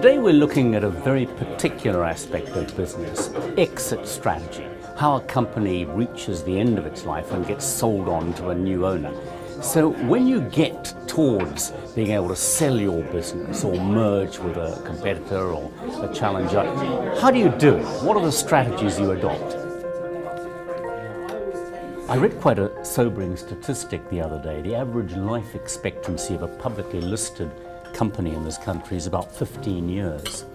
Today we're looking at a very particular aspect of business, exit strategy, how a company reaches the end of its life and gets sold on to a new owner. So when you get towards being able to sell your business or merge with a competitor or a challenger, how do you do it? What are the strategies you adopt? I read quite a sobering statistic the other day. The average life expectancy of a publicly listed company in this country is about 15 years.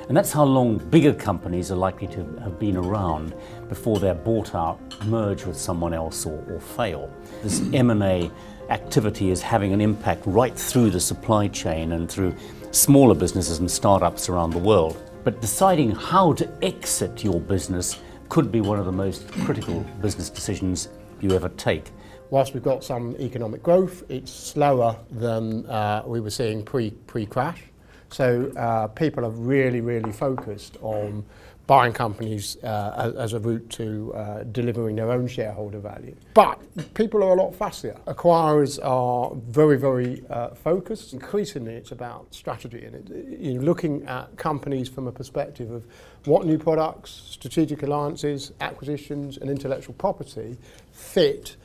And that's how long bigger companies are likely to have been around before they're bought out, merge with someone else or fail. This M&A activity is having an impact right through the supply chain and through smaller businesses and startups around the world. But deciding how to exit your business could be one of the most critical business decisions you ever take. Whilst we've got some economic growth, it's slower than we were seeing pre-crash. So people are really focused on buying companies as a route to delivering their own shareholder value. But people are a lot fussier. Acquirers are very focused. Increasingly, it's about strategy, and you're looking at companies from a perspective of what new products, strategic alliances, acquisitions, and intellectual property fit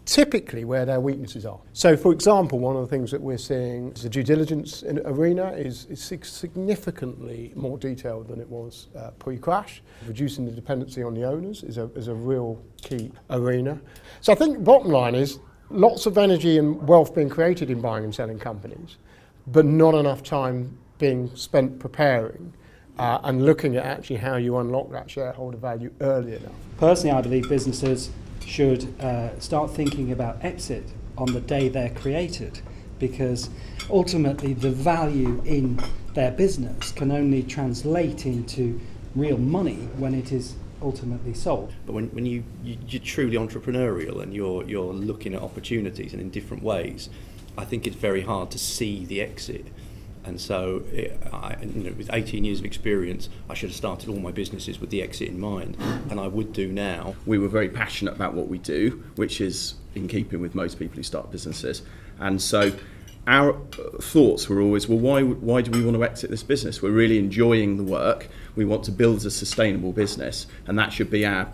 typically where their weaknesses are. So, for example, one of the things that we're seeing is the due diligence arena is significantly more detailed than it was pre-crash. Reducing the dependency on the owners is a real key arena. So I think bottom line is lots of energy and wealth being created in buying and selling companies, but not enough time being spent preparing and looking at actually how you unlock that shareholder value early enough. Personally, I believe businesses should start thinking about exit on the day they're created, because ultimately the value in their business can only translate into real money when it is ultimately sold. But when you're truly entrepreneurial and you're looking at opportunities and in different ways, I think it's very hard to see the exit. And so, with 18 years of experience, I should have started all my businesses with the exit in mind, and I would do now. We were very passionate about what we do, which is in keeping with most people who start businesses. And so our thoughts were always, well, why do we want to exit this business? We're really enjoying the work. We want to build a sustainable business, and that should be our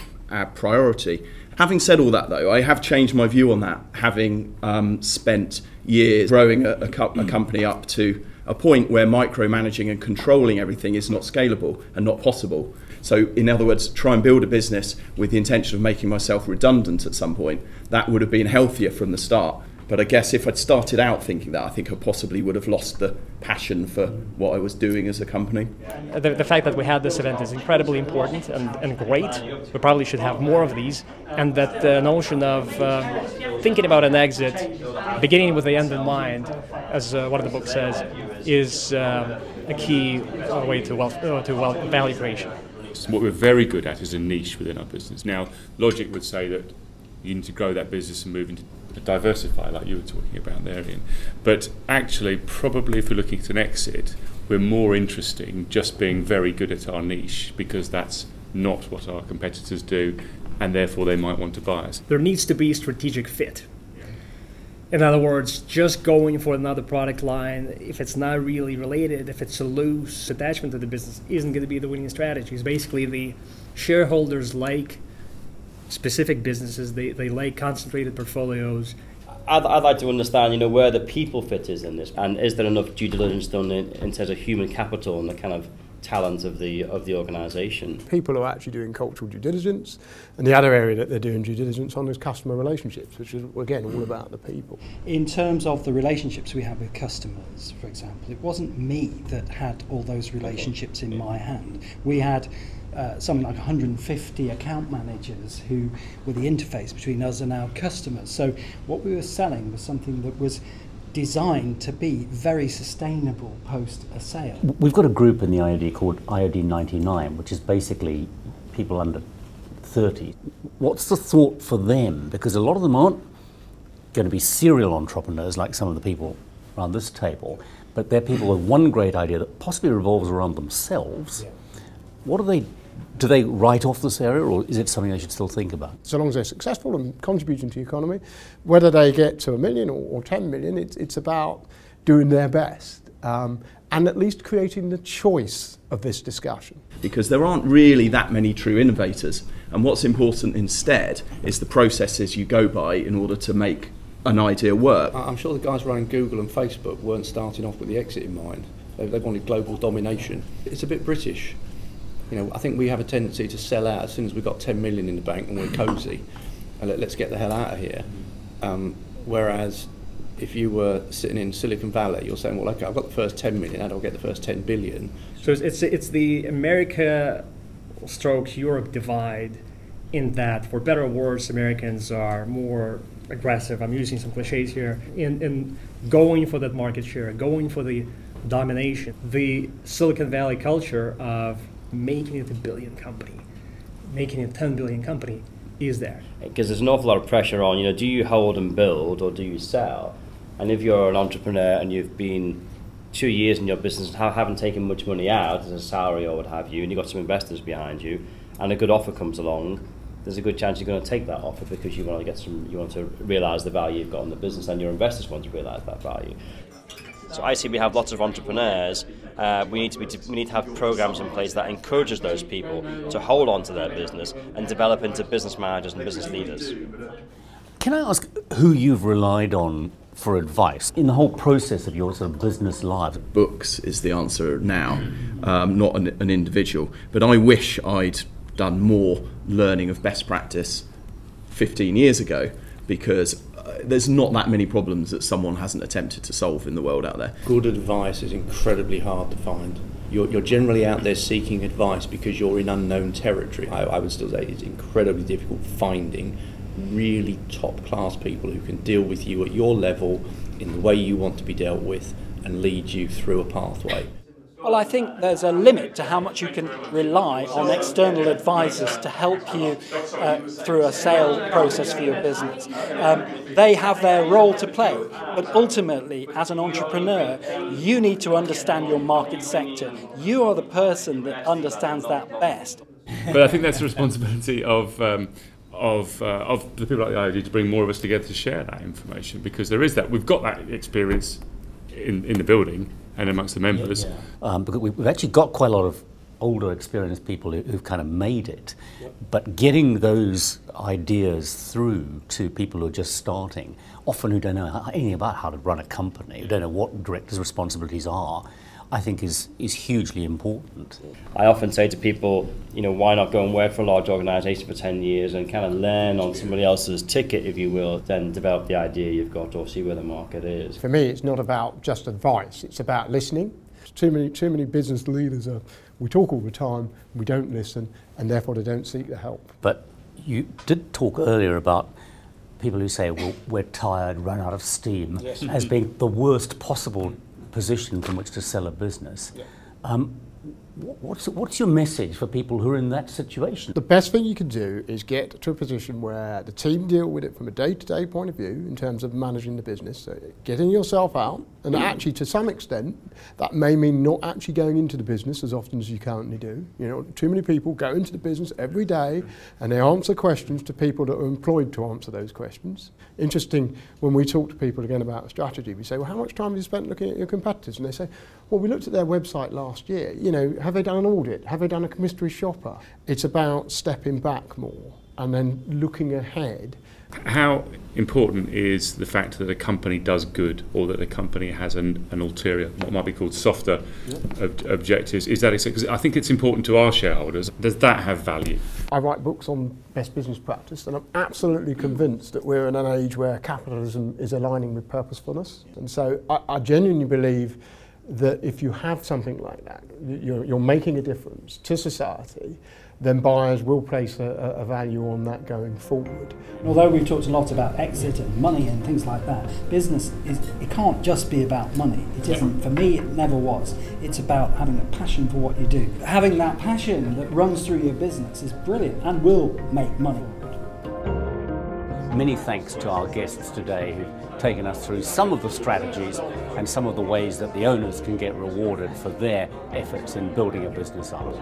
priority. Having said all that, though, I have changed my view on that, having spent years growing a company up to a point where micromanaging and controlling everything is not scalable and not possible. So, in other words, try and build a business with the intention of making myself redundant at some point. That would have been healthier from the start. But I guess if I'd started out thinking that, I think I possibly would have lost the passion for what I was doing as a company. The fact that we had this event is incredibly important and great. We probably should have more of these. And that the notion of thinking about an exit, beginning with the end in mind, as one of the books says, is a key way to value creation. What we're very good at is a niche within our business. Now, logic would say that you need to grow that business and move into diversify, like you were talking about there, Ian. But actually, probably if we're looking at an exit, we're more interested in just being very good at our niche, because that's not what our competitors do, and therefore they might want to buy us. There needs to be strategic fit. In other words, just going for another product line, if it's not really related, if it's a loose attachment to the business, isn't going to be the winning strategy. It's basically the shareholders like specific businesses, they like concentrated portfolios. I'd like to understand, where the people fit is in this, and is there enough due diligence done in terms of human capital and the kind of talent of the organisation? People are actually doing cultural due diligence, and the other area that they're doing due diligence on is customer relationships, which is again all about the people. In terms of the relationships we have with customers, for example, it wasn't me that had all those relationships in my hand. We had something like 150 account managers who were the interface between us and our customers. So what we were selling was something that was designed to be very sustainable post a sale. We've got a group in the IOD called IOD 99, which is basically people under 30. What's the thought for them? Because a lot of them aren't going to be serial entrepreneurs like some of the people around this table, but they're people with one great idea that possibly revolves around themselves. Yeah. What do they write off this area, or is it something they should still think about? So long as they're successful and contributing to the economy, whether they get to 1 million or 10 million, it's about doing their best. and at least creating the choice of this discussion. Because there aren't really that many true innovators, and what's important instead is the processes you go by in order to make an idea work. I'm sure the guys running Google and Facebook weren't starting off with the exit in mind. They wanted global domination. It's a bit British. You know, I think we have a tendency to sell out as soon as we've got 10 million in the bank and we're cosy, and let's get the hell out of here. Whereas if you were sitting in Silicon Valley, you're saying, well, okay, I've got the first 10 million, how do I get the first 10 billion? So it's the America / Europe divide, in that, for better or worse, Americans are more aggressive, I'm using some cliches here, in going for that market share, going for the domination. The Silicon Valley culture of making it a billion company, making it a 10 billion company is there. Because there's an awful lot of pressure on, you know, do you hold and build or do you sell? And if you're an entrepreneur and you've been 2 years in your business and haven't taken much money out as a salary or what have you, and you've got some investors behind you, and a good offer comes along, there's a good chance you're going to take that offer because you want to realise the value you've got in the business, and your investors want to realise that value. So I see we have lots of entrepreneurs. We need to have programs in place that encourages those people to hold on to their business and develop into business managers and business leaders. Can I ask who you've relied on for advice in the whole process of your sort of business life? Books is the answer now, not an individual. But I wish I'd done more learning of best practice 15 years ago, because there's not that many problems that someone hasn't attempted to solve in the world out there. Good advice is incredibly hard to find. You're generally out there seeking advice because you're in unknown territory. I would still say it's incredibly difficult finding really top-class people who can deal with you at your level in the way you want to be dealt with and lead you through a pathway. Well, I think there's a limit to how much you can rely on external advisors to help you through a sales process for your business. They have their role to play, but ultimately, as an entrepreneur, you need to understand your market sector. You are the person that understands that best. But I think that's the responsibility of the people like the IOD to bring more of us together to share that information, because there is that. We've got that experience in the building and amongst the members. Because we've actually got quite a lot of older, experienced people who've kind of made it. Yep. But getting those ideas through to people who are just starting, often who don't know anything about how to run a company, who don't know what directors' responsibilities are, I think is hugely important. I often say to people, you know, why not go and work for a large organisation for 10 years and kind of learn on somebody else's ticket, if you will, then develop the idea you've got or see where the market is. For me, it's not about just advice, it's about listening. Too many business leaders we talk all the time, we don't listen, and therefore they don't seek the help. But you did talk earlier about people who say, well, we're tired, run out of steam, yes, as being the worst possible position from which to sell a business. Yeah. What's your message for people who are in that situation? The best thing you can do is get to a position where the team deal with it from a day-to-day point of view in terms of managing the business. So getting yourself out, and actually to some extent that may mean not actually going into the business as often as you currently do. You know, too many people go into the business every day and they answer questions to people that are employed to answer those questions. Interesting, when we talk to people again about strategy, we say, well, how much time have you spent looking at your competitors? And they say, well, we looked at their website last year. You know, have they done an audit? Have they done a mystery shopper? It's about stepping back more and then looking ahead. How important is the fact that a company does good, or that a company has an ulterior, what might be called softer objectives? Is that, because I think it's important to our shareholders. Does that have value? I write books on best business practice, and I'm absolutely convinced that we're in an age where capitalism is aligning with purposefulness. And so I genuinely believe that if you have something like that, you're making a difference to society, then buyers will place a value on that going forward. Although we've talked a lot about exit and money and things like that, business it can't just be about money. It isn't. For me, it never was. It's about having a passion for what you do. Having that passion that runs through your business is brilliant and will make money. Many thanks to our guests today who've taken us through some of the strategies and some of the ways that the owners can get rewarded for their efforts in building a business up.